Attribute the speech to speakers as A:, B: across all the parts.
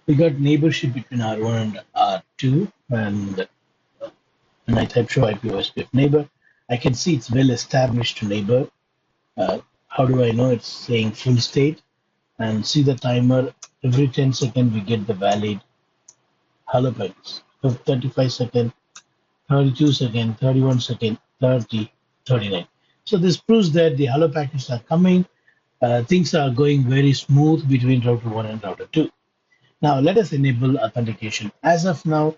A: We got neighborship between R1 and R2, and I type show IP OSPF neighbor. I can see it's well established neighbor. How do I know it's saying full state? And see the timer. Every 10 seconds we get the valid hello packets. 35 seconds, 32 seconds, 31 seconds, 30, 39. So this proves that the hello packets are coming. Things are going very smooth between router 1 and router 2. Now let us enable authentication. As of now,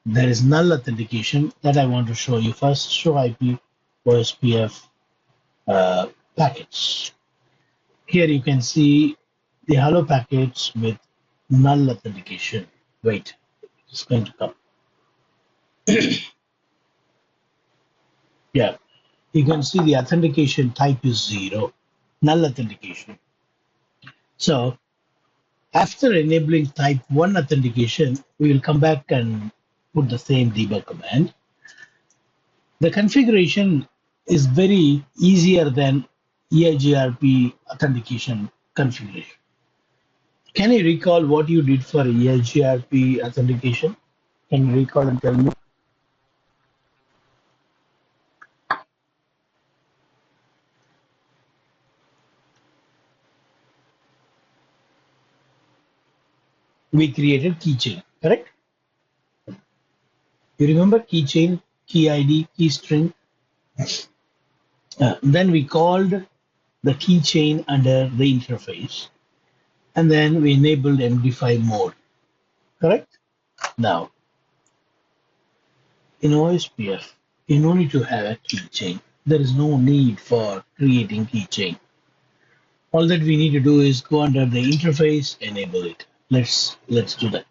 A: there is null authentication that I want to show you. First, show IP OSPF packets. Here you can see the hello packets with null authentication. Wait, it's going to come. Yeah, you can see the authentication type is 0, null authentication. So after enabling type 1 authentication, we will come back and put the same debug command. The configuration is very easier than EIGRP authentication configuration. Can you recall what you did for EIGRP authentication? Can you recall and tell me? We created keychain, correct? You remember keychain, key ID, key string? Then we called the keychain under the interface, and then we enabled MD5 mode, correct? Now, in OSPF, you no need to have a keychain. There is no need for creating keychain. All that we need to do is go under the interface, enable it. Let's do that.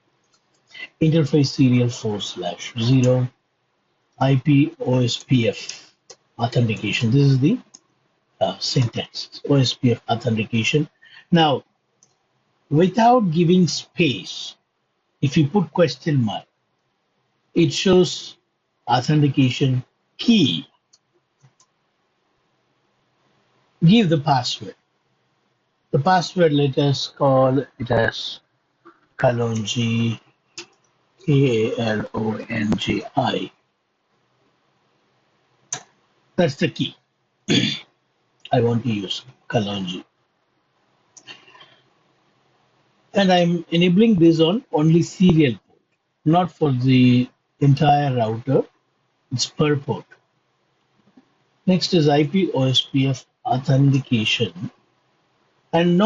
A: Interface serial 4/0 IP OSPF authentication. This is the syntax, OSPF authentication. Now, without giving space, if you put question mark, it shows authentication key. Give the password. The password, let us call it as Kalonji, Kalonji. That's the key. I want to use Kalonji. And I'm enabling this on only serial port, not for the entire router. It's per port. Next is IP OSPF authentication. And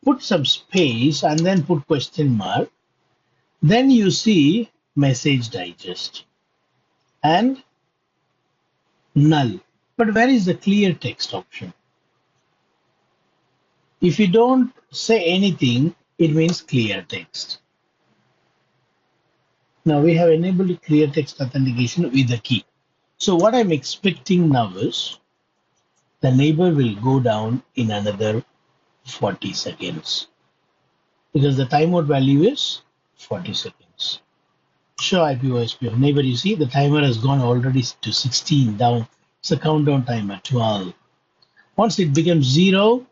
A: put some space and then put question mark. Then you see message digest and null. But where is the clear text option? If you don't say anything, it means clear text. Now we have enabled clear text authentication with the key. So what I'm expecting now is the neighbor will go down in another 40 seconds because the timeout value is 40 seconds. Show IP OSPF neighbor, you see the timer has gone already to 16 down. It's a countdown timer, 12. Once it becomes 0,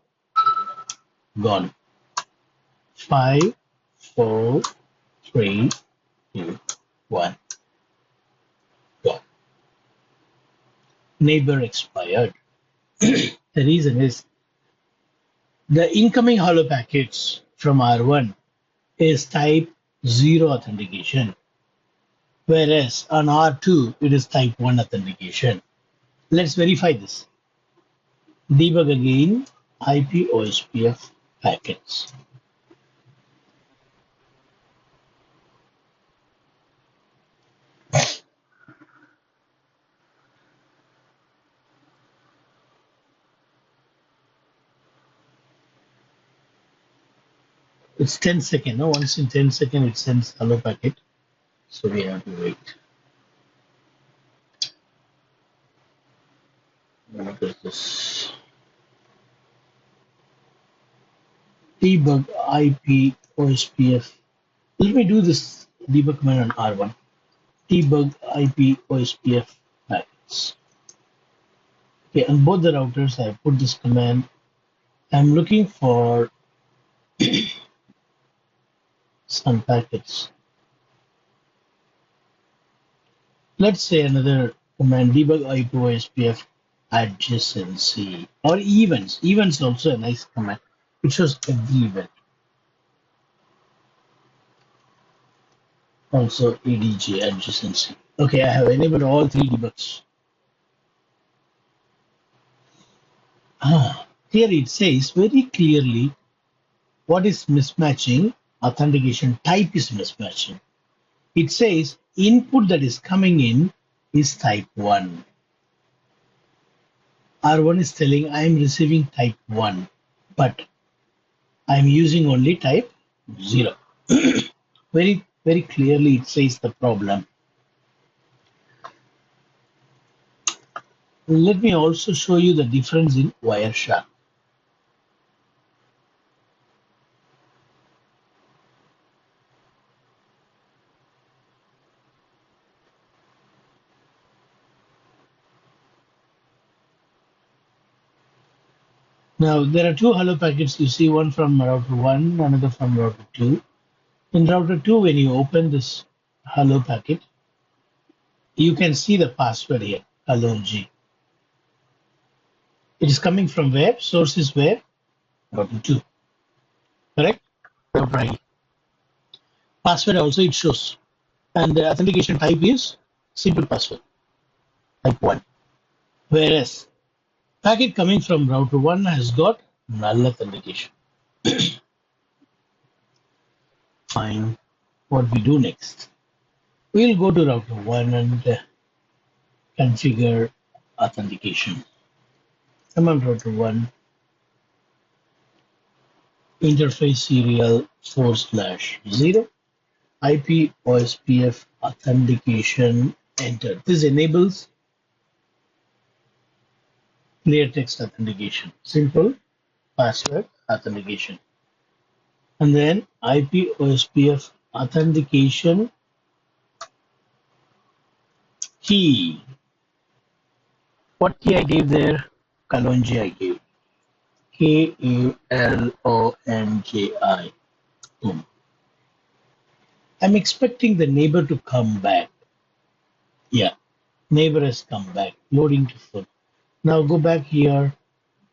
A: gone. 5, 4, 3, 2, 1. Go. Neighbor expired. The reason is the incoming hello packets from R1 is type 0 authentication, whereas on R2 it is type 1 authentication. Let's verify this. Debug again IP OSPF packets. It's 10 seconds. No, once in 10 seconds it sends hello packet. So we have to wait. What is this? Debug IP OSPF. Let me do this debug command on R1. Debug IP OSPF packets. Okay, on both the routers, I put this command. I'm looking for some packets. Let's say another command, debug IP OSPF adjacency or events. Events also a nice command. It shows every event. Also ADJ adjacency. Okay, I have enabled all three debugs. Here it says very clearly what is mismatching. Authentication type is mismatching. It says input that is coming in is type 1. R1 is telling I am receiving type 1, but I am using only type 0. Very, very clearly it says the problem. Let me also show you the difference in Wireshark. Now there are two hello packets. You see one from router 1, another from router 2. In router 2, when you open this hello packet, you can see the password here, hello G. It is coming from where? Source is where? Router 2. Correct? Router ID. Password also it shows. And the authentication type is simple password, type 1. Whereas packet coming from router 1 has got null authentication. Fine. What we do next? We'll go to router 1 and configure authentication. Command router 1 interface serial /0 IP OSPF authentication enter. This enables clear text authentication, simple password authentication, and then IP OSPF authentication key. What key I gave there? Kalonji I gave. KALONJI. Boom. I'm expecting the neighbor to come back. Yeah, neighbor has come back. Loading to full. Now go back here.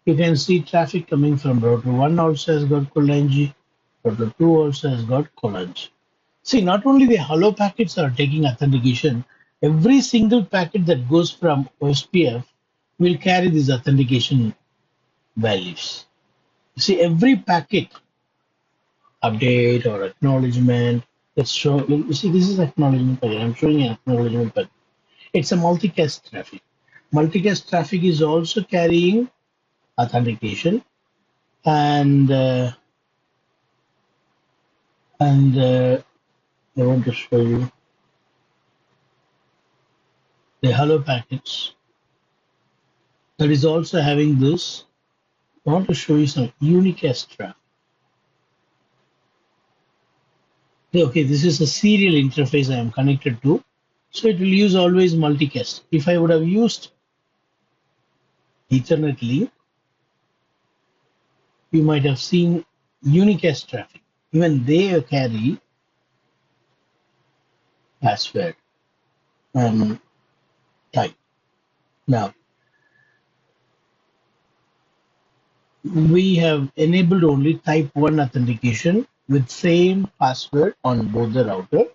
A: You can see traffic coming from router 1 also has got Kolanji. Router 2 also has got Kolanji. See, not only the hello packets are taking authentication, every single packet that goes from OSPF will carry these authentication values. You see, every packet, update or acknowledgement, let's show, you see, this is acknowledgement packet. I'm showing an acknowledgement packet. It's a multicast traffic. Multicast traffic is also carrying authentication, and I want to show you the hello packets that is also having this. I want to show you some unicast traffic. Okay, this is a serial interface I am connected to, so it will use always multicast. If I would have used Ethernet link, you might have seen unicast traffic. Even they carry password and type. Now, we have enabled only type 1 authentication with same password on both the router.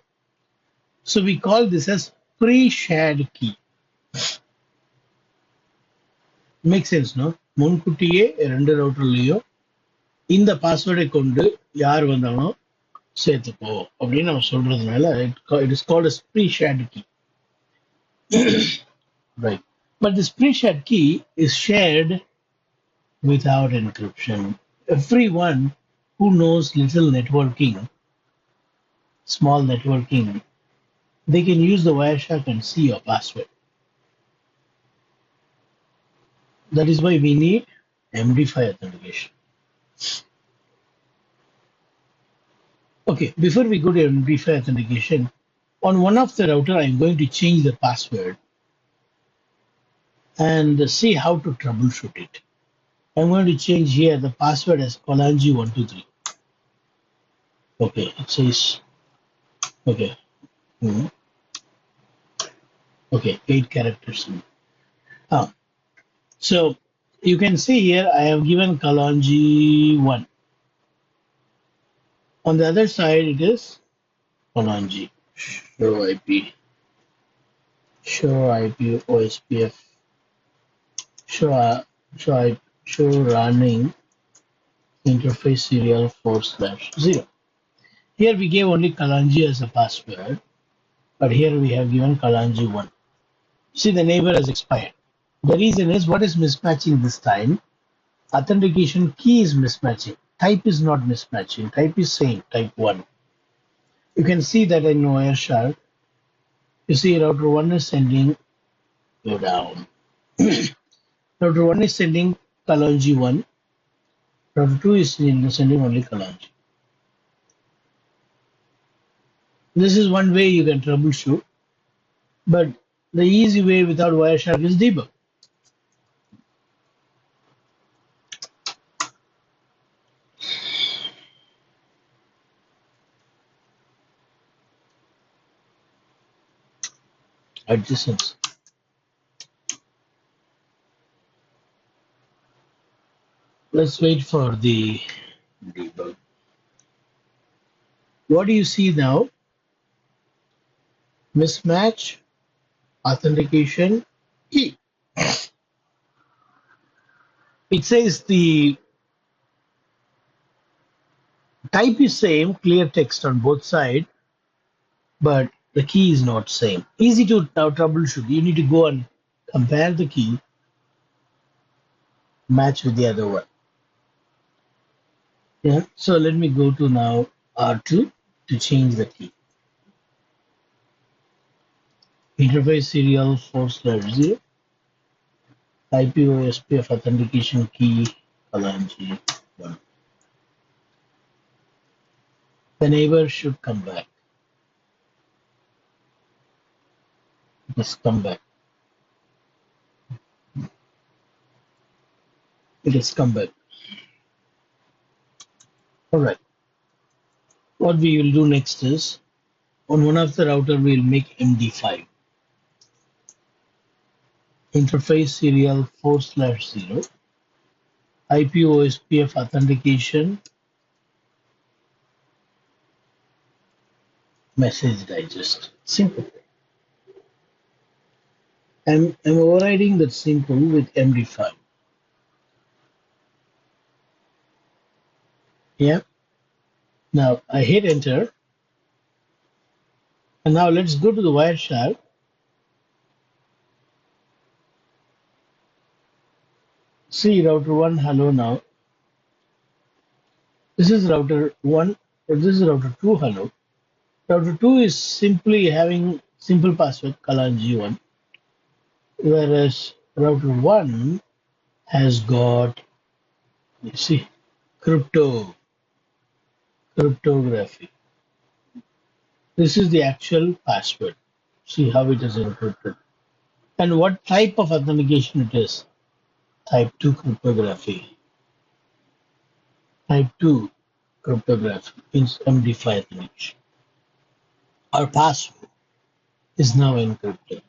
A: So we call this as pre-shared key. Makes sense, no? முன்கூட்டியே ரெண்டு ரவுட்டர்லயும் இந்த பாஸ்வேர்டை கொண்டு யார் வந்தாலும் சேர்த்துக்கோ அப்படின்னு நம்ம சொல்றதுனால it is called as pre-shared key. Right. But this pre-shared key is shared without encryption. Everyone who knows little networking, small networking, they can use the Wireshark and see your password. That is why we need MD5 authentication. Okay, before we go to MD5 authentication, on one of the router, I'm going to change the password and see how to troubleshoot it. I'm going to change here the password as Kolanji123. Okay, it says, okay, hmm, okay, 8 characters. Ah, so you can see here I have given Kalanji 1. On the other side it is Kalanji. Show IP OSPF, show, show running interface serial 4/0. Here we gave only Kalanji as a password, but here we have given Kalanji 1. See, the neighbor has expired. The reason is what is mismatching this time? Authentication key is mismatching. Type is not mismatching. Type is same, type 1. You can see that in Wireshark. You see router 1 is sending, go down. Router 1 is sending Kalanji 1. Router 2 is sending only Kalanji. This is one way you can troubleshoot, but the easy way without Wireshark is debug. Adjacent. Let's wait for the debug. What do you see now? Mismatch, authentication, key. It says the type is same, clear text on both sides, but the key is not same. Easy to now troubleshoot. You need to go and compare the key, match with the other one. Yeah. So let me go to now R2 to change the key. Interface serial 4/0. IPOSPF authentication key Kalanji 1. The neighbor should come back. Just come back. It has come back. All right. What we will do next is on one of the router we'll make MD5. Interface serial 4/0. IPOSPF authentication message digest. Simple. I'm overriding that simple with MD5. Yeah. Now I hit enter. And now let's go to the Wireshark. See router 1, hello now. This is router 1, or this is router 2, hello. Router 2 is simply having simple password, Kalanji1, whereas router 1 has got, you see, cryptography. This is the actual password. See how it is encrypted. And what type of authentication it is? Type 2 cryptography. Type 2 cryptography means MD5 authentication. Our password is now encrypted.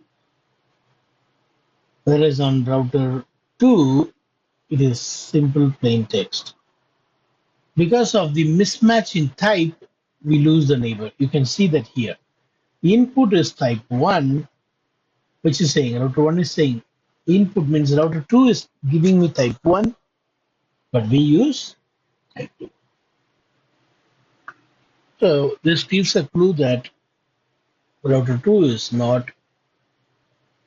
A: Whereas on router 2, it is simple plain text. Because of the mismatch in type, we lose the neighbor. You can see that here. Input is type 1, which is saying router 1 is saying input means router 2 is giving me type 1, but we use type 2. So this gives a clue that router 2 is not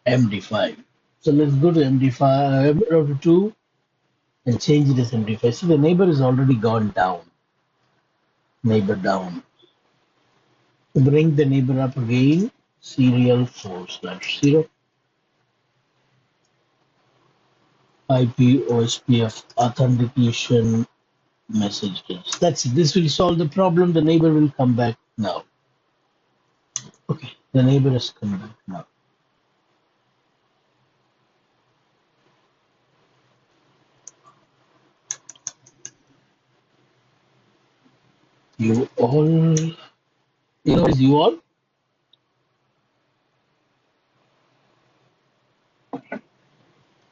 A: MD5. So let's go to MD5, router 2, and change it as MD5. See, the neighbor is already gone down. Neighbor down. Bring the neighbor up again. Serial 4/0. IP OSPF authentication messages. That's it. This will solve the problem. The neighbor will come back now. Okay, the neighbor has come back now. You all, you know, is you all?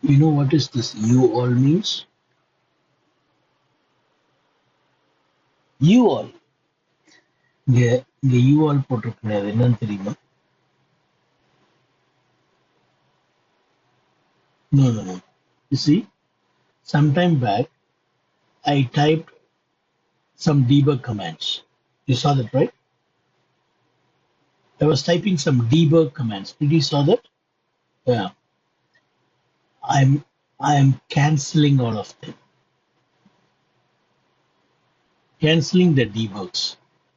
A: You know what is this you all means? You all. இங்க you all போட்டிருக்கிறது என்னன்னு தெரியுமா? No, no, no. You see, sometime back, I typed some debug commands. You saw that, right? I was typing some debug commands. Did you saw that? Yeah. I'm canceling all of them. Canceling the debugs.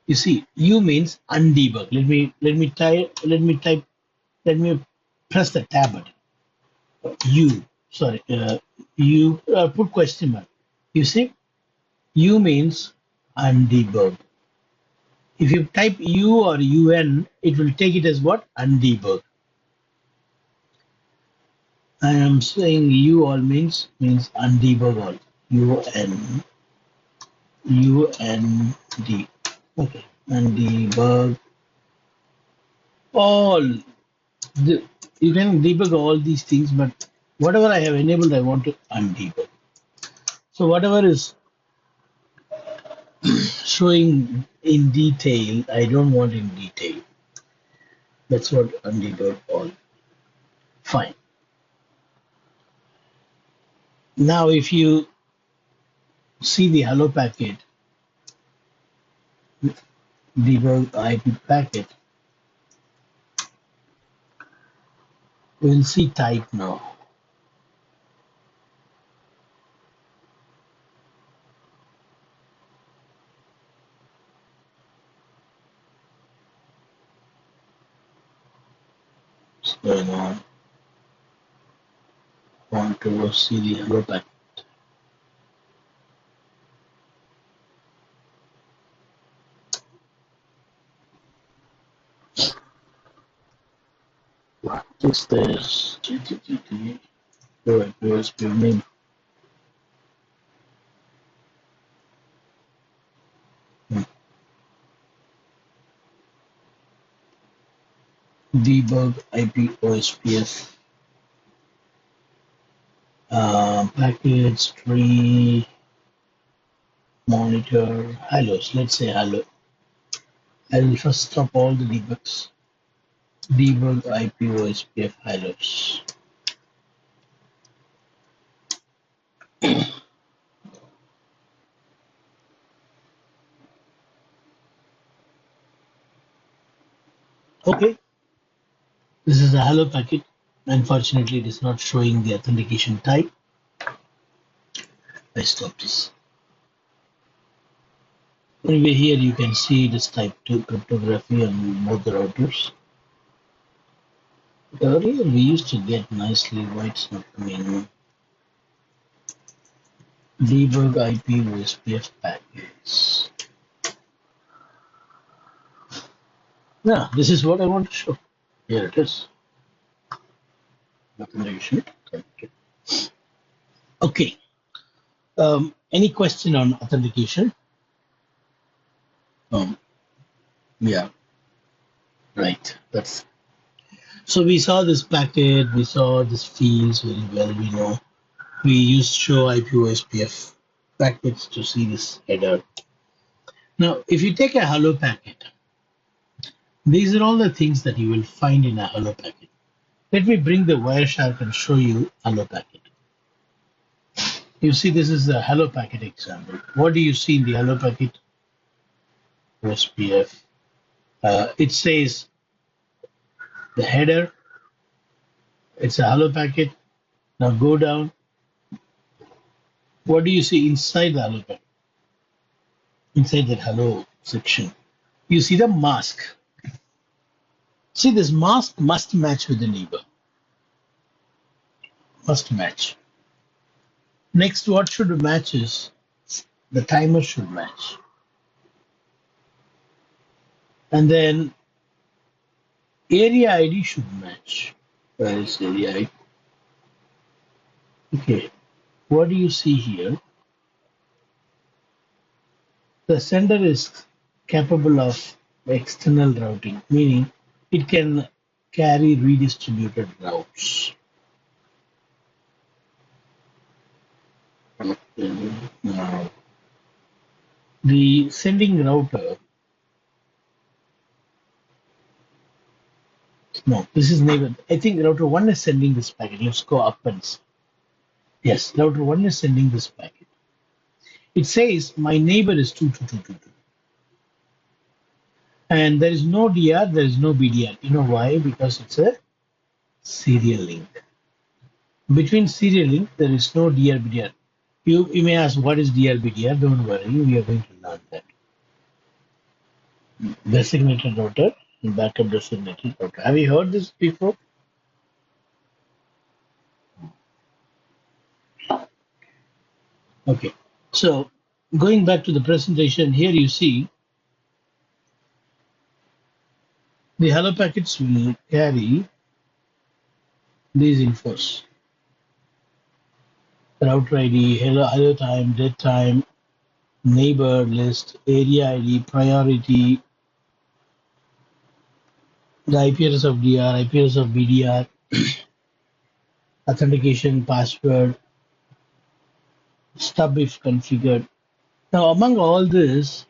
A: You see, you means undebug. Let me press the tab button. You, sorry, you put question mark. You see, you means undebug. If you type u or un, it will take it as what? Undebug. I am saying you all means undebug all. U-N-D. Okay. Undebug all. You can debug all these things, but whatever I have enabled, I want to undebug. So whatever is showing in detail, I don't want in detail. That's what undebug all. Fine. Now, if you see the hello packet, debug IP packet, we'll see type now. What's going on? Want to see the hello packet. What is this? OSPF name. Debug IP OSPF package tree monitor hellos. Let's say hello. I will first stop all the debugs. Debug IP OSPF hellos. Okay. This is a hello packet. Unfortunately, it is not showing the authentication type. I stop this. Anyway, here you can see this type 2 cryptography on both the routers. Earlier we used to get nicely, why it's not coming. Debug IP OSPF packets. Yeah, this is what I want to show. Here it is. Authentication. Okay. Any question on authentication? Yeah. Right. That's. So we saw this packet. We saw this fields very well. We know. We used show IP OSPF packets to see this header. Now, if you take a hello packet, these are all the things that you will find in a hello packet. Let me bring the Wireshark and show you hello packet. You see, this is the hello packet example. What do you see in the hello packet? OSPF. It says the header. It's a hello packet. Now go down. What do you see inside the hello packet? Inside that hello section, you see the mask. See, this mask must match with the neighbor. Must match. Next, what should match is the timer should match. And then area ID should match. Where is area ID? Okay, what do you see here? The sender is capable of external routing, meaning it can carry redistributed routes. Now, the sending router, no, this is neighbor. I think router 1 is sending this packet. Let's go up and see. Yes, router 1 is sending this packet. It says my neighbor is 22222. And there is no DR, there is no BDR. You know why? Because it's a serial link. Between serial link, there is no DR, BDR. You may ask, what is DR, BDR? Don't worry, we are going to learn that. Designated router and backup designated router. Have you heard this before? Okay, so going back to the presentation, here you see the hello packets will carry these infos. Router ID, hello time, dead time, neighbor list, area ID, priority, the IP address of DR, IP address of BDR, authentication, password, stub if configured. Now, among all this,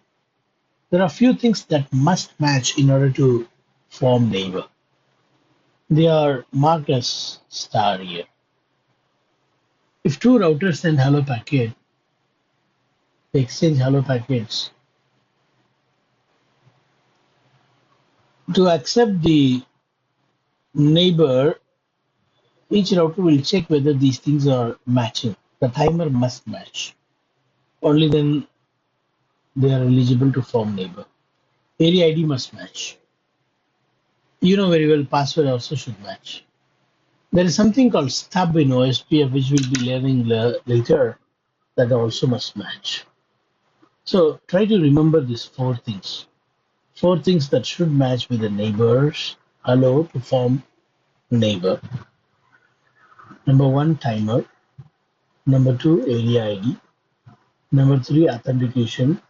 A: there are few things that must match in order to form neighbor. They are marked as star here. If two routers send hello packet, they exchange hello packets. To accept the neighbor, each router will check whether these things are matching. The timer must match. Only then they are eligible to form neighbor. Area ID must match. You know very well password also should match. There is something called stub in OSPF which we'll be learning later that also must match. So try to remember these four things. Four things that should match with the neighbors hello to form neighbor. Number one, timer. Number two, area ID. Number three, authentication.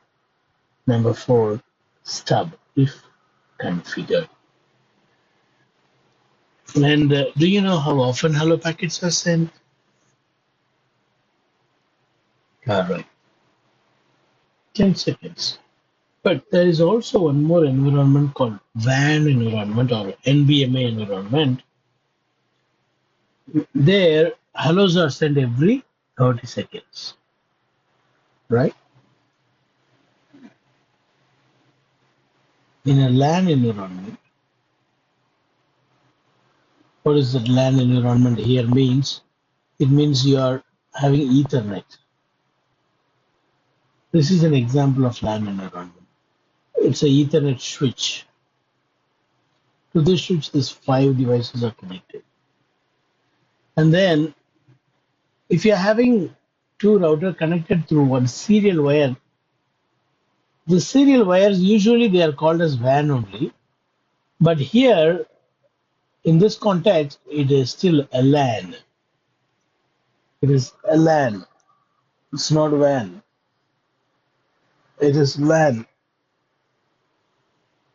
A: Number four, stub if configured. And do you know how often hello packets are sent? All right, 10 seconds. But there is also one more environment called WAN environment or NBMA environment. There, hellos are sent every 30 seconds, right? In a LAN environment, what is that LAN environment here means? It means you are having Ethernet. This is an example of LAN environment. It's a Ethernet switch. To this switch, these 5 devices are connected. And then, if you're having two routers connected through one serial wire, the serial wires usually they are called as WAN only. But here, in this context, it is still a LAN. It is a LAN. It's not WAN. It is LAN.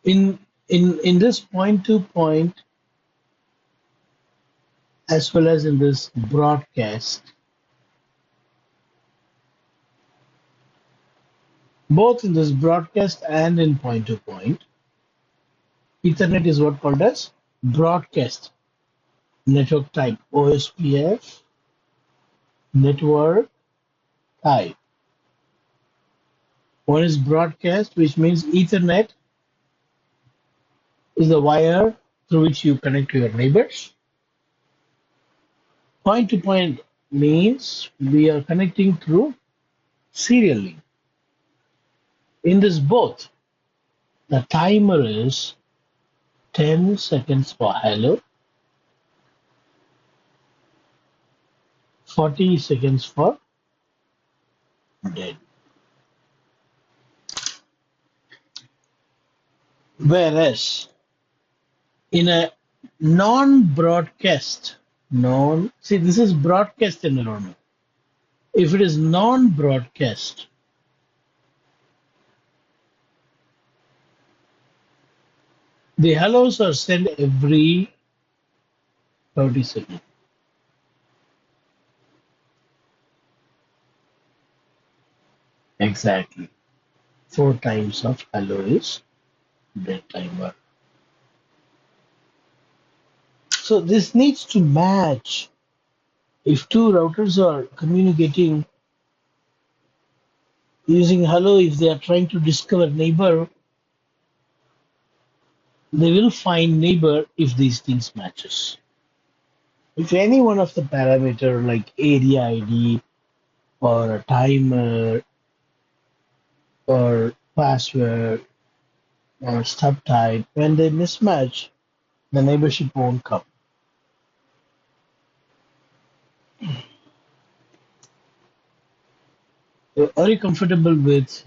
A: In this point-to-point, as well as in this broadcast, both in this broadcast and in point-to-point, Ethernet is what called as broadcast network type, OSPF network type. One is broadcast, which means Ethernet is the wire through which you connect to your neighbors. Point-to-point means we are connecting through serial link. In this both, the timer is 10 seconds for hello, 40 seconds for dead. Whereas in a non-broadcast, see this is broadcast environment. If it is non-broadcast, The hellos are sent every 30 seconds. Exactly. 4 times of hello is dead timer. So this needs to match. If two routers are communicating using hello, if they are trying to discover neighbor, they will find neighbor if these things matches. If any one of the parameter like area ID or a timer or password or stub type, when they mismatch, the neighborship won't come. So are you comfortable with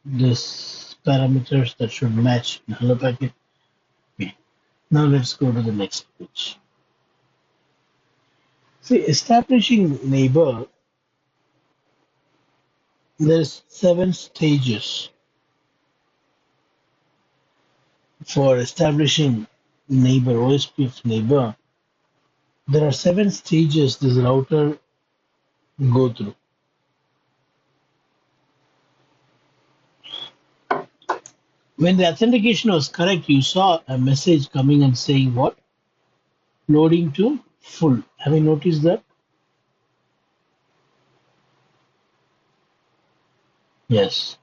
A: this parameters that should match in hello packet? Okay. Now let's go to the next page. See, establishing neighbor, there's 7 stages for establishing neighbor, OSPF neighbor. There are 7 stages this router go through. When the authentication was correct, you saw a message coming and saying what? Loading to full. Have you noticed that? Yes.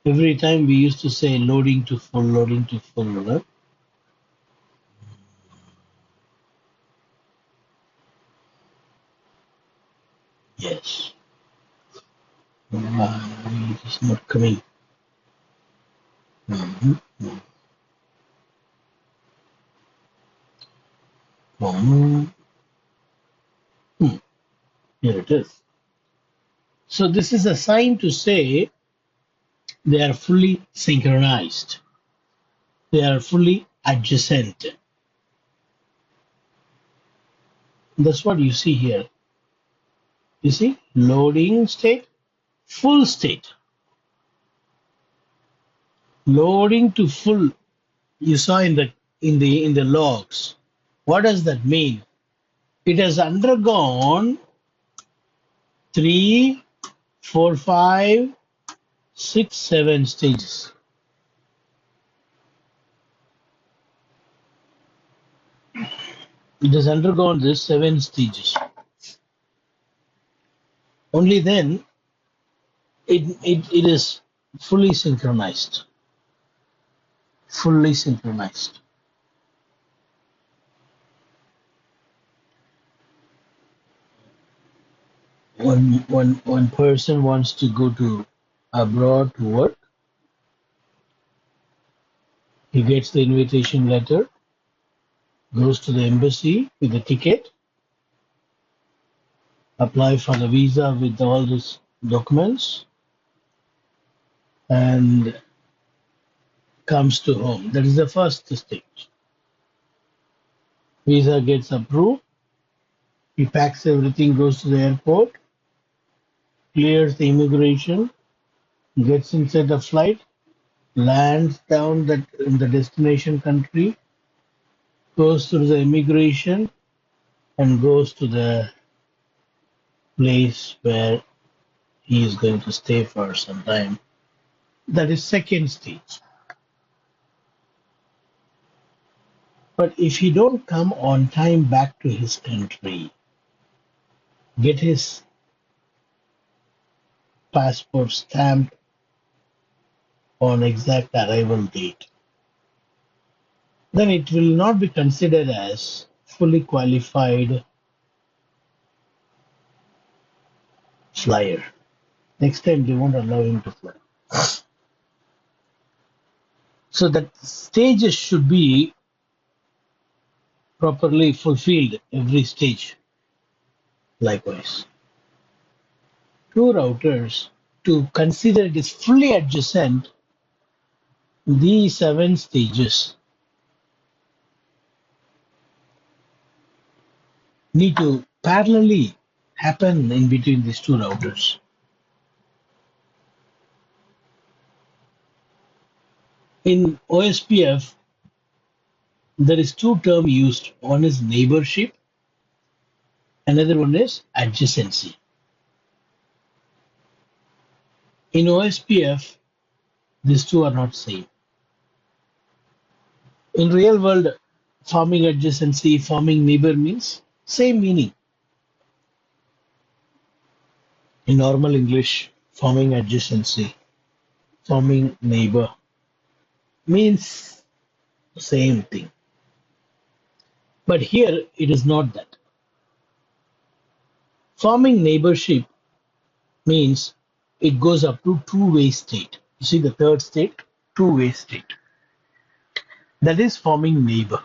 A: Every time we used to say loading to full, loading to full. Right? Yes. It is not coming. Mhm. Mhm. Hmm. Here it is. So this is a sign to say they are fully synchronized. They are fully adjacent. That's what you see here. You see, loading state, full state. Loading to full. You saw in the logs. What does that mean? It has undergone 3, 4, 5, 6, 7 stages. It has undergone this 7 stages. Only then it is fully synchronized. Fully synchronized. When one person wants to go to abroad to work, he gets the invitation letter, goes to the embassy with the ticket, apply for the visa with all these documents, and comes to home. That is the first stage. Visa gets approved. He packs everything, goes to the airport, clears the immigration, gets inside the flight, lands down in the destination country, goes through the immigration, and goes to the place where he is going to stay for some time. That is second stage. But if he don't come on time back to his country, get his passport stamped on exact arrival date, then it will not be considered as fully qualified flyer. Next time they won't allow him to fly. So that stages should be properly fulfilled every stage. Likewise, two routers to consider it is fully adjacent, these 7 stages need to parallelly happen in between these two routers. In OSPF, there is two terms used. One is neighborship, another one is adjacency. In OSPF, these two are not same. In real world, farming adjacency, farming neighbor means same meaning. In normal English, farming adjacency, farming neighbor means same thing. But here it is not that. Farming neighborship means it goes up to two-way state. You see the third state, two-way state. That is farming neighbor.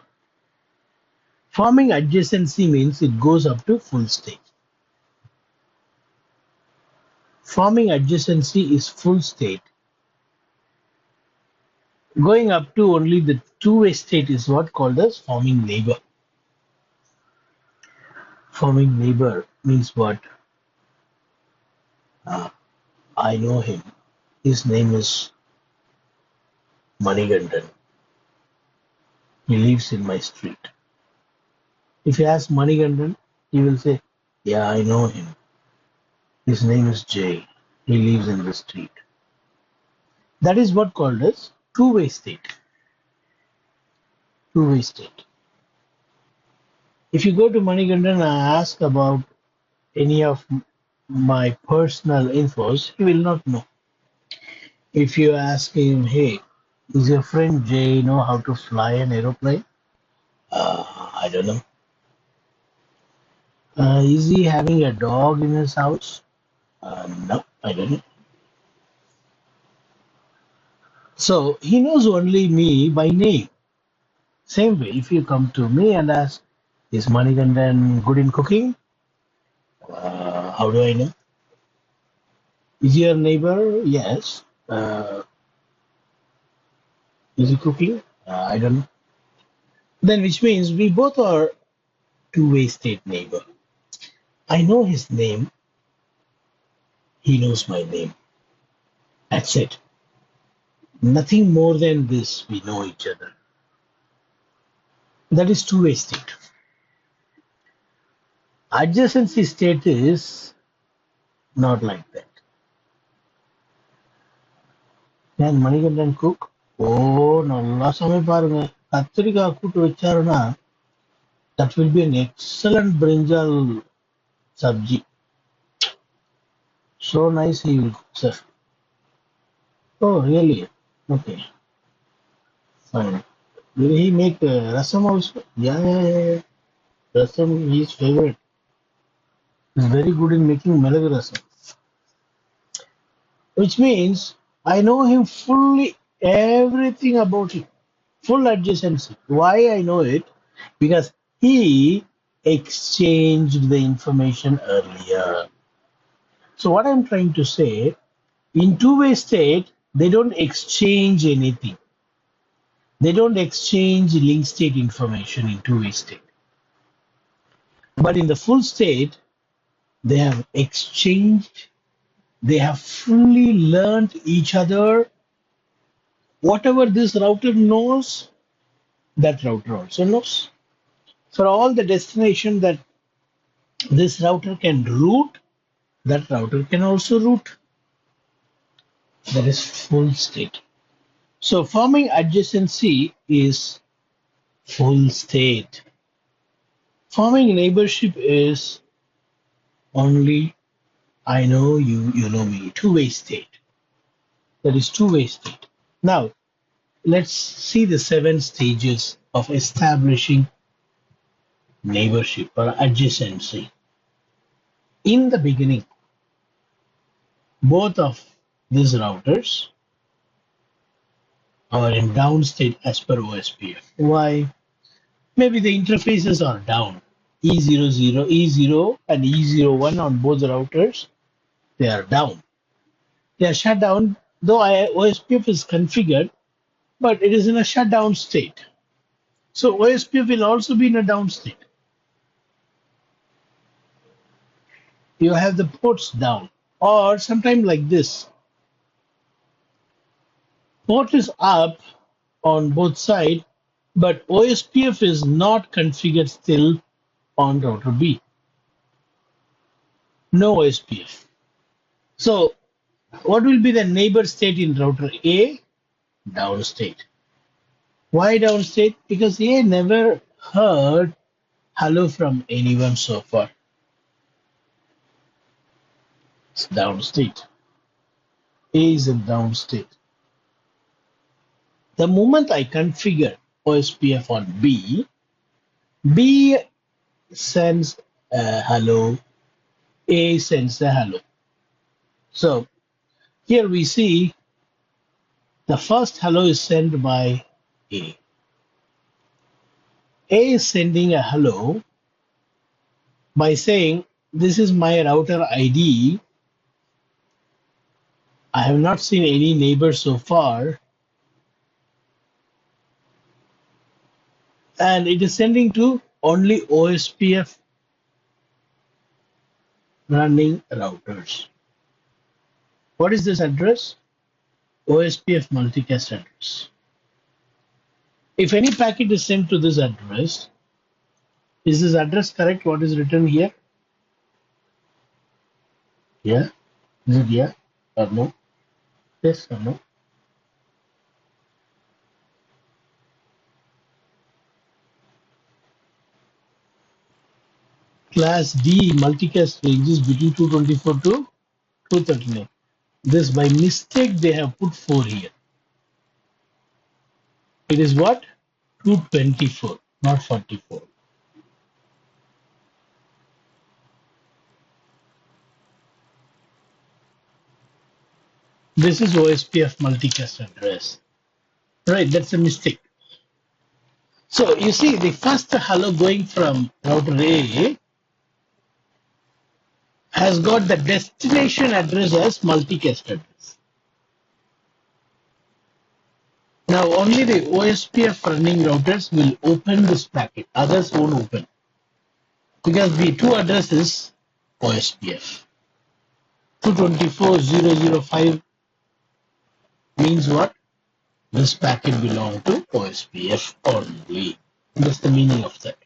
A: Farming adjacency means it goes up to full state. Farming adjacency is full state. Going up to only the two-way state is what called as farming neighbor. Farming neighbor means what? I know him. His name is Manigandan. He lives in my street. If you ask Manigandan, he will say, yeah, I know him. His name is Jay. He lives in the street. That is what called as two-way state. Two-way state. If you go to Manigandan and ask about any of my personal infos, he will not know. If you ask him, hey, does your friend Jay know how to fly an aeroplane? I don't know. Is he having a dog in his house? No, I don't know. So he knows only me by name. Same way, if you come to me and ask, is Manigandan good in cooking? How do I know? Is he your neighbor? Yes. Is he cooking? I don't know. Then which means we both are two-way state neighbor. I know his name. He knows my name. That's it. Nothing more than this, we know each other. That is two-way state. Adjacency state is not like that. Can Manigandan cook? Oh, நல்லா சமைப்பாருங்க. கத்திரிக்காய் கூட்டு வச்சாருன்னா that will be an excellent brinjal sabji. So nice he will cook, sir. Oh, really? Okay. Fine. Will he make rasam also? Yeah. Rasam is his favorite. He's very good in making milag rasam. Which means I know him fully, everything about him. Full adjacency. Why I know it? Because he exchanged the information earlier. So what I'm trying to say, in two-way state, they don't exchange anything. They don't exchange link state information in two-way state. But in the full state, they have exchanged, they have fully learned each other. Whatever this router knows, that router also knows. For all the destination that this router can route, that router can also route. That is full state. So farming adjacency is full state. Farming neighborship is only I know you, you know me. Two-way state. That is two-way state. Now, let's see the 7 stages of establishing neighborship or adjacency. In the beginning, both of these routers are in down state as per OSPF. Why? Maybe the interfaces are down. E00, E0 and E01 on both routers, they are down. They are shut down, though OSPF is configured, but it is in a shutdown state. So OSPF will also be in a down state. You have the ports down, or sometime like this. Port is up on both sides, But OSPF is not configured still on router B. No OSPF. So what will be the neighbor state in router A? Down state. Why down state? Because A never heard hello from anyone so far. It's down state. A is in down state. The moment I configure OSPF on B, B sends a hello, A sends a hello. So here we see the first hello is sent by A. A is sending a hello by saying, this is my router ID. I have not seen any neighbors so far. And it is sending to only OSPF running routers. What is this address? OSPF multicast address. If any packet is sent to this address, is this address correct? What is written here? Yeah? Is it yeah or no? Yes or no? Class D multicast ranges between 224 to 239. This by mistake they have put 4 here. It is what? 224, not 44. This is OSPF multicast address. Right, that's a mistake. So you see the first hello going from router A has got the destination address as multicast address. Now only the OSPF running routers will open this packet, others won't open. Because the two addresses OSPF. 224.0.0.5 means what? This packet belongs to OSPF only. That's the meaning of that.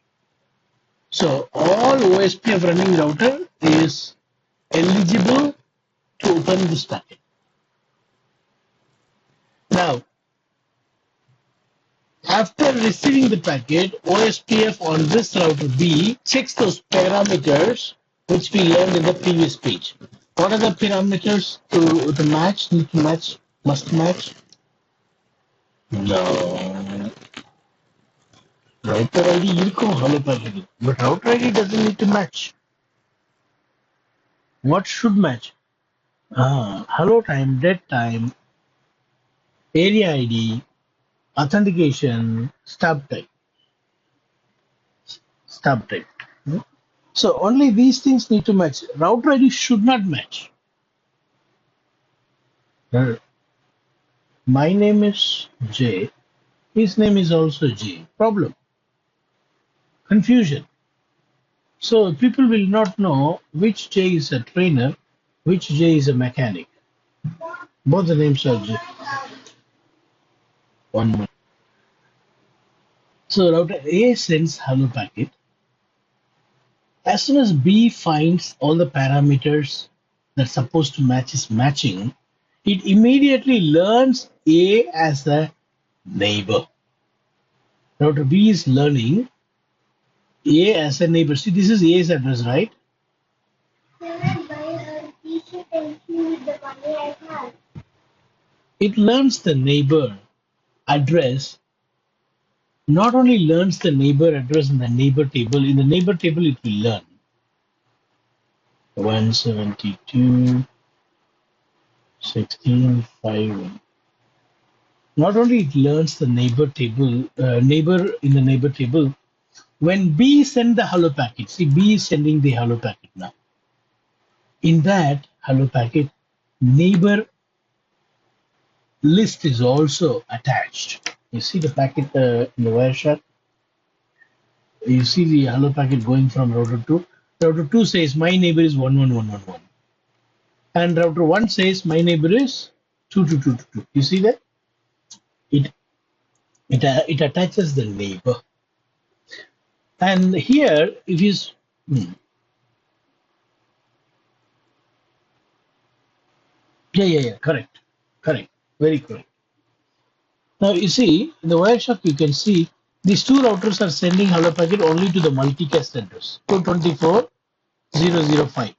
A: So all OSPF running router is eligible to open this packet. Now, after receiving the packet, OSPF on this router B checks those parameters which we learned in the previous page. What are the parameters to match, need to match, must match? No. Router ID irko hello packet, but router ID doesn't need to match. What should match? Hello time, dead time, area ID, authentication, stub type. Stub type. So only these things need to match. Router ID should not match. My name is J. His name is also J. Problem. Confusion. So people will not know which J is a trainer, which J is a mechanic. Both the names are J. One more. So router A sends hello packet. As soon as B finds all the parameters that's supposed to match is matching, it immediately learns A as a neighbor. Router B is learning A as a neighbor. See, this is A's address, right? It learns the neighbor address. Not only learns the neighbor address in the neighbor table, in the neighbor table it will learn 172.16.5. Not only it learns the neighbor table, neighbor in the neighbor table, when B send the hello packet, see B is sending the hello packet now. In that hello packet, neighbor list is also attached. You see the packet in the Wireshark? You see the hello packet going from router 2. Router 2 says my neighbor is 11111. And router 1 says my neighbor is 22222. You see that? It attaches the neighbor. And here, if you yeah, correct, correct, very correct. Now you see in the Wireshark, you can see these two routers are sending hello packet only to the multicast address 224.0.0.5.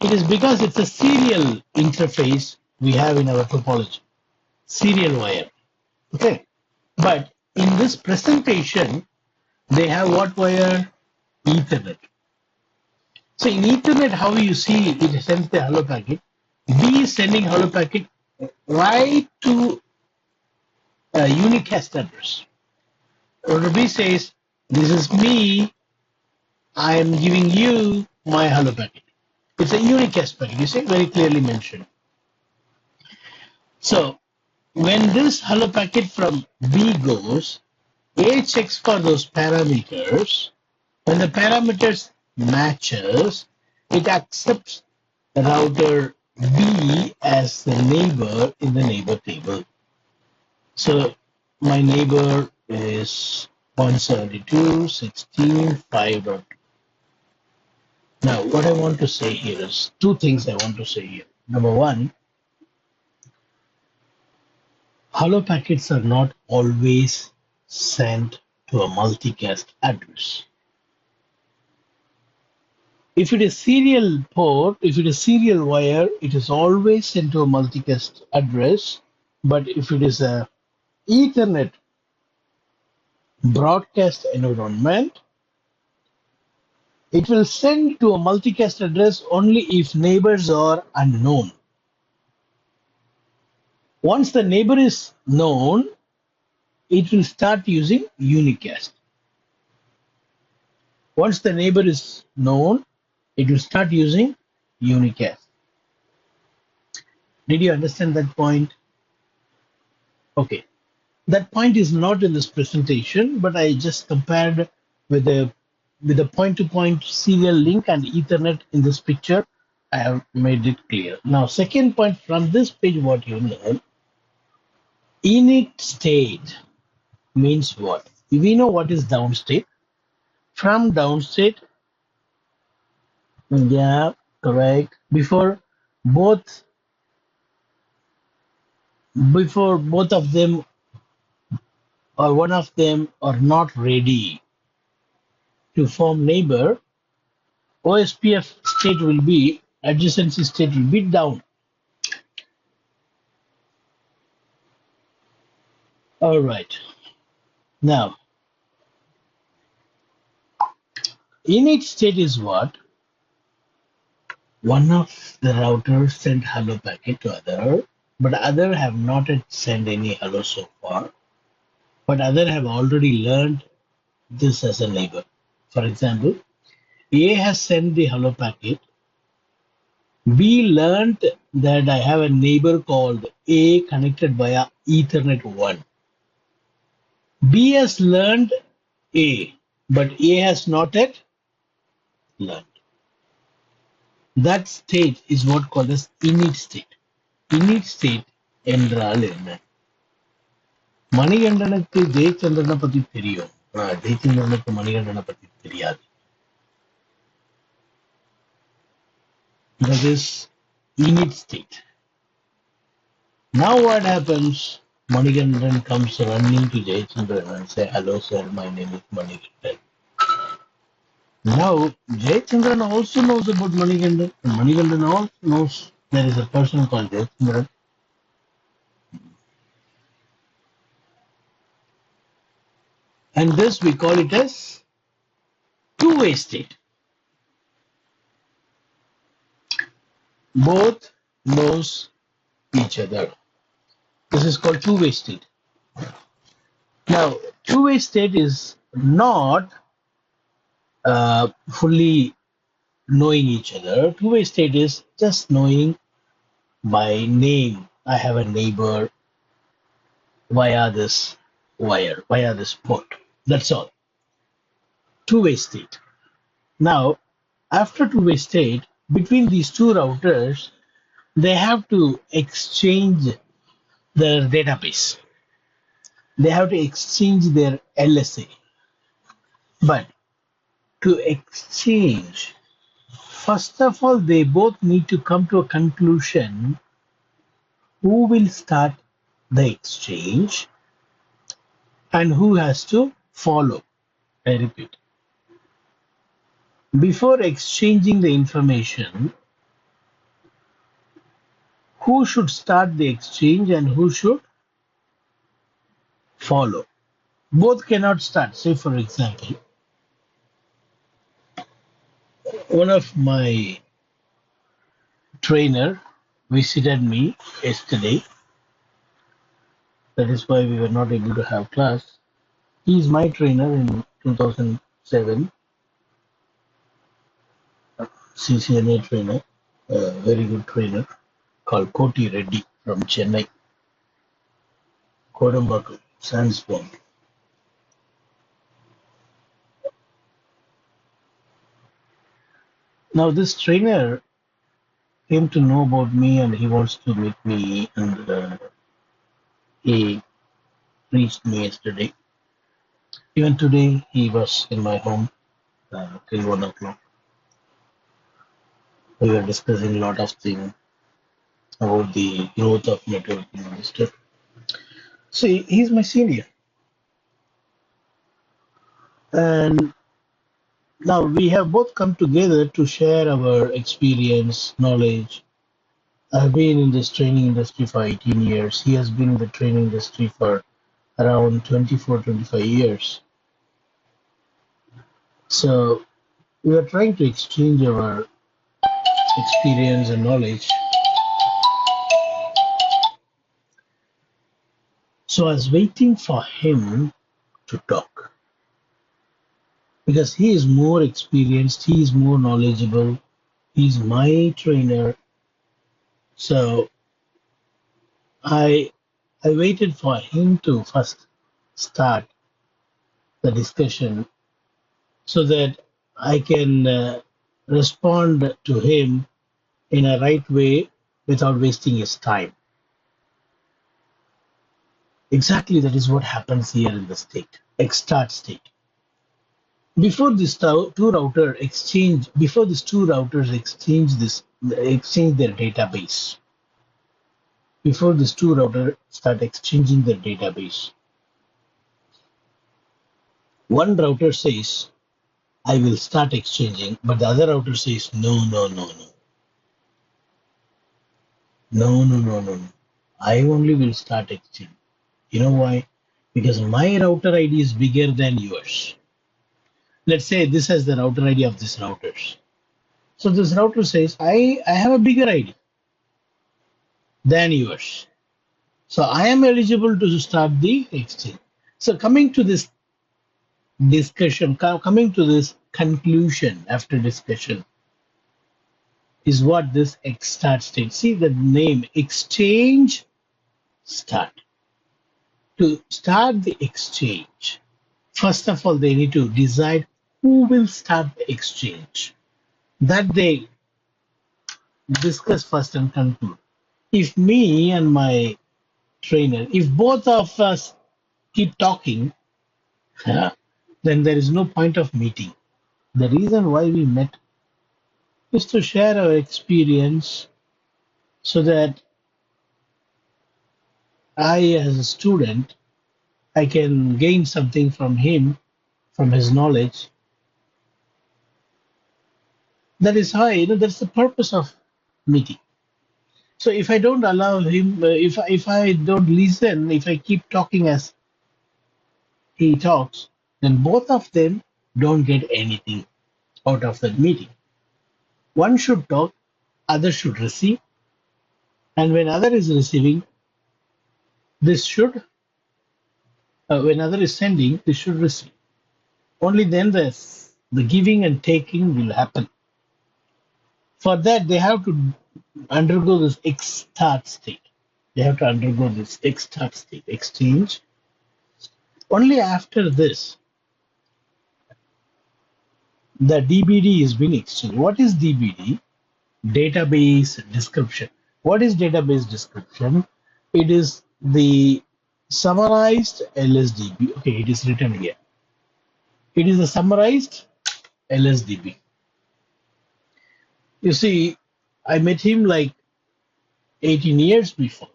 A: It is because it's a serial interface we have in our topology, serial wire. Okay, but in this presentation, they have what wire? Ethernet. So in Ethernet, how you see it sends the hello packet. B is sending hello packet right to a unicast address. Order B says, "This is me. I am giving you my hello packet." It's a unicast packet. You see, very clearly mentioned. So when this hello packet from B goes, A checks for those parameters. When the parameters matches, it accepts router B as the neighbor in the neighbor table. So my neighbor is 172.16.5.2. Now, what I want to say here is two things I want to say here. Number one, hello packets are not always sent to a multicast address. If it is serial port, if it is serial wire, it is always sent to a multicast address. But if it is a Ethernet broadcast environment, it will send to a multicast address only if neighbors are unknown. Once the neighbor is known, it will start using unicast. Once the neighbor is known, it will start using unicast. Did you understand that point? Okay. That point is not in this presentation, but I just compared with the point-to-point serial link and Ethernet in this picture. I have made it clear. Now, second point from this page, what you learn, init state means what? We know what is downstate. From downstate, yeah, correct. Before both of them or one of them are not ready to form neighbor, OSPF state will be, adjacency state will be down. All right. Now, init state is what? One of the routers sent hello packet to other, but other have not yet sent any hello so far. But other have already learned this as a neighbor. For example, A has sent the hello packet. B learned that I have a neighbor called A connected via Ethernet 1. B has learned A, but A has not yet learned. That state is what called as init state. Init state என்றால் என்ன? மணிகண்டனுக்கு ஜெயச்சந்திரனை பத்தி தெரியும். ஜெயச்சந்திரனுக்கு மணிகண்டனை பத்தி தெரியாது. That is init state. Now what happens? Manigandan comes running to Jayachandran and say, "Hello sir, my name is Manigandan." Now Jayachandran also knows about Manigandan. Manigandan also knows there is a person called Jayachandran. And this we call it as two-way state. Both knows each other. This is called two-way state. Now, two-way state is not fully knowing each other. Two-way state is just knowing by name. I have a neighbor via this wire, via this port. That's all. Two-way state. Now, after two-way state, between these two routers, they have to exchange their database. They have to exchange their LSA. But to exchange, first of all, they both need to come to a conclusion who will start the exchange and who has to follow. I repeat, before exchanging the information, who should start the exchange and who should follow. Both cannot start. Say, for example, one of my trainer visited me yesterday. That is why we were not able to have class. He is my trainer in 2007, CCNA trainer, a very good trainer called Koti Reddy from Chennai, Kodambakkam, Sandstorm. Now this trainer came to know about me and he wants to meet me, and he reached me yesterday. Even today he was in my home till 1 o'clock. We were discussing a lot of things about the growth of networking and stuff. See, he's my senior. And now we have both come together to share our experience, knowledge. I've been in this training industry for 18 years. He has been in the training industry for around 24, 25 years. So we are trying to exchange our experience and knowledge. So I was waiting for him to talk because he is more experienced, he is more knowledgeable, he's my trainer. So I waited for him to first start the discussion so that I can respond to him in a right way without wasting his time. Exactly, that is what happens here in the state, start state. Before these two routers exchange their database. Before these two routers start exchanging their database, one router says, I will start exchanging, but the other router says, no, no, no, no. No, no, no, no, no. I only will start exchanging. You know why? Because my router ID is bigger than yours. Let's say this has the router ID of this routers. So this router says, I have a bigger ID than yours. So I am eligible to start the exchange. So coming to this discussion, coming to this conclusion after discussion is what this start state. See the name, exchange start. To start the exchange, first of all, they need to decide who will start the exchange. That they discuss first and conclude. If me and my trainer, if both of us keep talking, then there is no point of meeting. The reason why we met is to share our experience so that I, as a student, I can gain something from him, from his knowledge. That is how, that's the purpose of meeting. So if I don't allow him, if I don't listen, if I keep talking as he talks, then both of them don't get anything out of that meeting. One should talk, other should receive, and when other is receiving, this should, when other is sending, this should receive. Only then the giving and taking will happen. For that, they have to undergo this start state. They have to undergo this start state, exchange. Only after this, the DBD is being exchanged. What is DBD? Database description. What is database description? It is the Summarized LSDB. Okay, it is written here. It is a summarized LSDB. You see, I met him like 18 years before.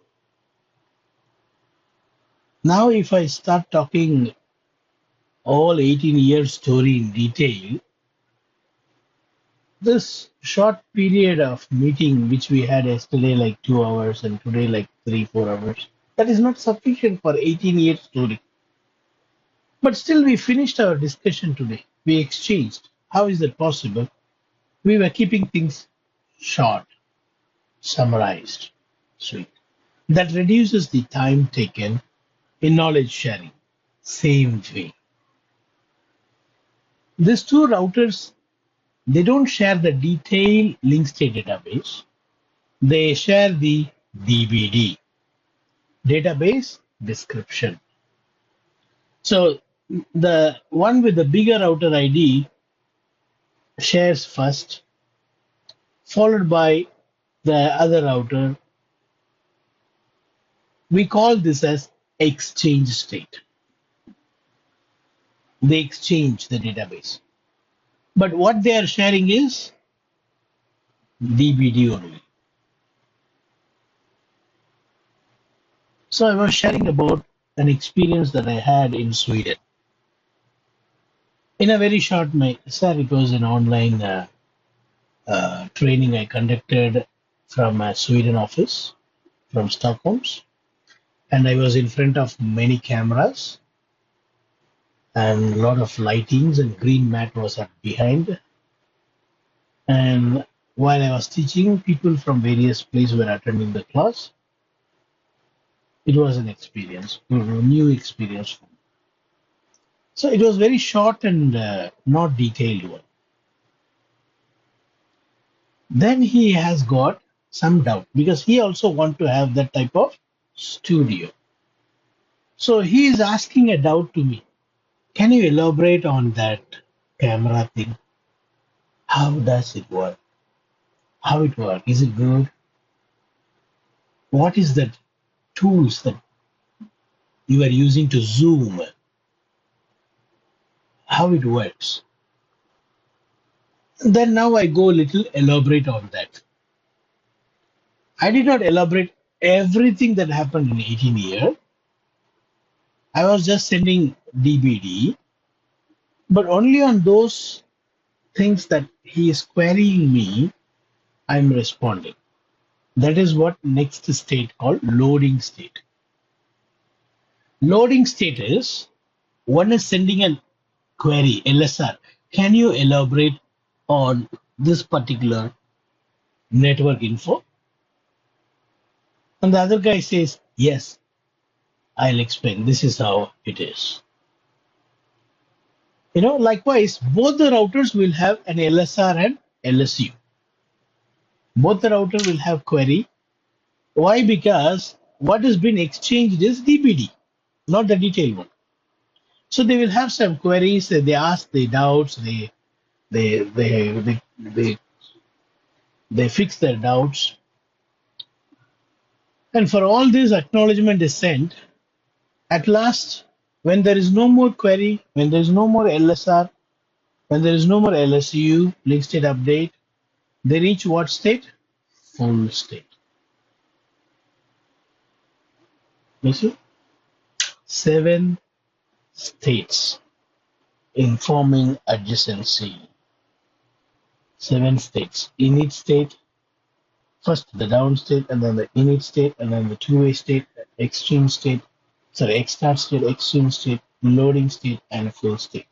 A: Now, if I start talking all 18 years story in detail, this short period of meeting which we had yesterday like 2 hours and today like 3 4 hours, that is not sufficient for 18 years story. But still we finished our discussion today. We exchanged. How is that possible? We were keeping things short, summarized, sweet. That reduces the time taken in knowledge sharing. Same way. These two routers, they don't share the detailed link state database. They share the DBD, database description. So the one with the bigger router ID shares first, followed by the other router. We call this as exchange state. They exchange the database. But what they are sharing is DBD only. So I was sharing about an experience that I had in Sweden. In a very short, sir, it was an online training I conducted from a Sweden office, from Stockholm's, and I was in front of many cameras and a lot of lightings and green mat was up behind. And while I was teaching, people from various places were attending the class. It was an experience, a new experience for me. So it was very short and not detailed one. Then he has got some doubt because he also want to have that type of studio. So he is asking a doubt to me. Can you elaborate on that camera thing? How does it work? How it works? Is it good? What is the tools that you are using to zoom? How it works? Then now I go a little elaborate on that. I did not elaborate everything that happened in 18 years. I was just sending DBD, but only on those things that he is querying me, I'm responding. That is what next state called loading state. Loading state is one is sending a query, LSR. Can you elaborate on this particular network info? And the other guy says, yes, I'll explain. This is how it is. Likewise, both the routers will have an LSR and LSU. Both the router will have query. Why? Because what has been exchanged is DBD, not the detailed one. So they will have some queries. They ask the doubts. They fix their doubts. And for all this, acknowledgement is sent. At last, when there is no more query, when there is no more LSR, when there is no more LSU, link state update, they reach what state? Full state. You see? 7 states informing adjacency. 7 states. Init state, first the down state, and then the init state, and then the two-way state, exchange state, extract state, exchange state, loading state, and full state.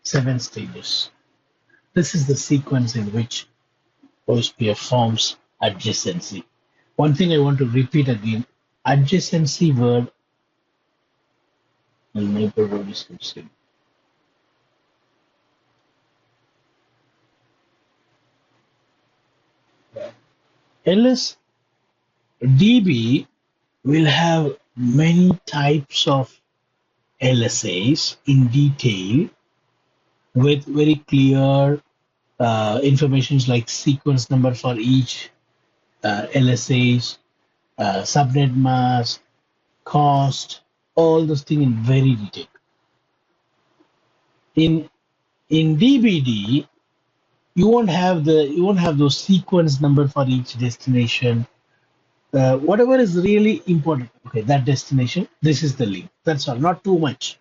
A: 7 stages. This is the sequence in which OSPF forms adjacency. One thing I want to repeat again, adjacency word and neighborhood is considered. LSDB will have many types of LSAs in detail with very clear informations like sequence number for each LSAs, subnet mask, cost, all those things in very detail. In DBD, you won't have those sequence number for each destination. Whatever is really important. Okay, that destination. This is the link. That's all. Not too much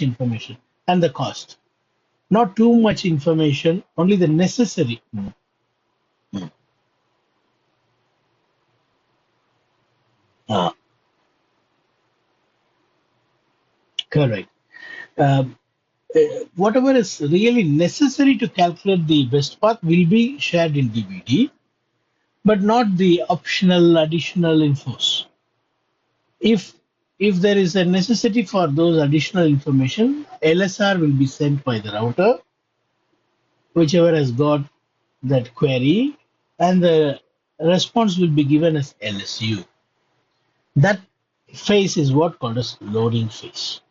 A: information, and the cost. Not too much information. Only the necessary. Mm. Ah, correct. Um, Whatever is really necessary to calculate the best path will be shared in DBD, but not the optional additional infos. If there is a necessity for those additional information, LSR will be sent by the router, whichever has got that query, and the response will be given as LSU. That phase is what called as loading phase.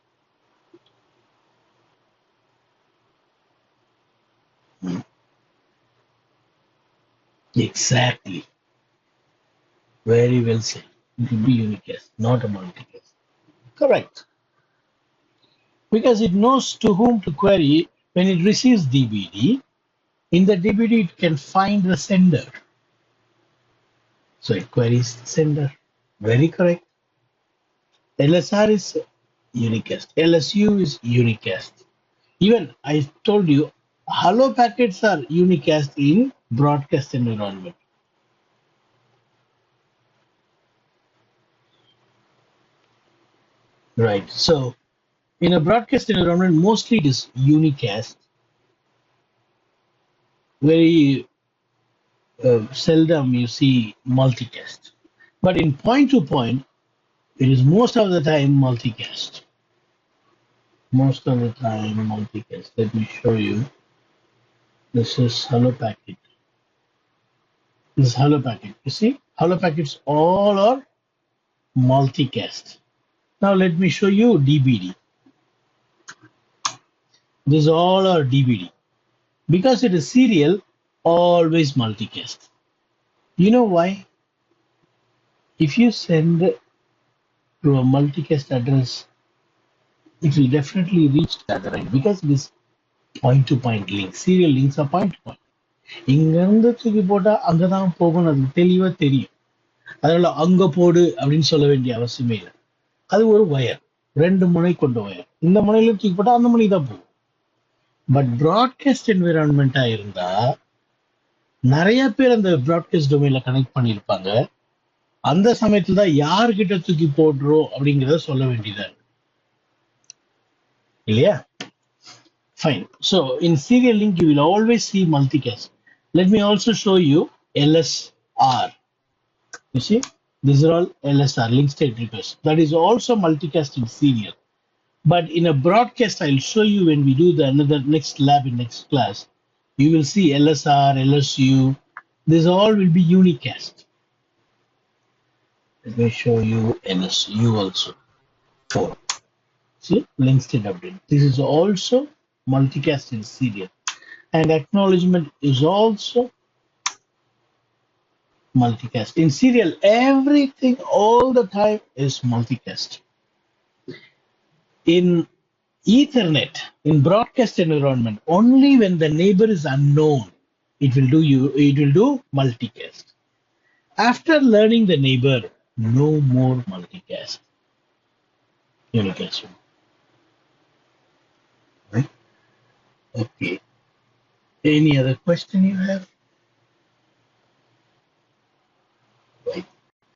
A: Hmm. Exactly. Very well said. It will be unicast, not a multicast. Correct. Because it knows to whom to query when it receives DBD. In the DBD, it can find the sender. So it queries the sender. Very correct. LSR is unicast. LSU is unicast. Even I told you, hello packets are unicast in broadcast environment. Right. So in a broadcast environment, mostly it is unicast. Very seldom you see multicast. But in point to point, it is most of the time multicast. Most of the time multicast. Let me show you. This is hello packet. This is hello packet. You see, hello packets all are multicast. Now let me show you DBD. These all are DBD. Because it is serial, always multicast. You know why? If you send to a multicast address, it will definitely reach the other end because it is point to point link. Serial links are point to point. இங்கிருந்து தூக்கி போட்டா அங்கதான் போகணும், அது தெளிவா தெரியும். அதனால அங்க போடு அப்படின்னு சொல்ல வேண்டிய அவசியமே இல்லை. அது ஒரு வயர், ரெண்டு முனை கொண்ட வயர். இந்த முனையில தூக்கி போட்டா அந்த முனை தான் போகும். பட் ப்ராட்காஸ்ட் என்விரான்மெண்டா இருந்தா நிறைய பேர் அந்த ப்ராட்காஸ்ட் டொமைன்ல கனெக்ட் பண்ணியிருப்பாங்க. அந்த சமயத்துல தான் யார்கிட்ட தூக்கி போடுறோம் அப்படிங்கிறத சொல்ல வேண்டியதா இருக்கு இல்லையா? Fine. So in serial link, you will always see multicast. Let me also show you LSR. You see, these are all LSR, link state request. That is also multicast in serial. But in a broadcast, I'll show you when we do the another next lab in next class. You will see LSR, LSU. This all will be unicast. Let me show you LSU also. Four. See, link state update. This is also multicast in serial. And acknowledgement is also multicast. In serial, everything all the time is multicast. In Ethernet, in broadcast environment, only when the neighbor is unknown, it will do multicast. After learning the neighbor, no more multicast. Unicast. Right? Okay. Any other question you have?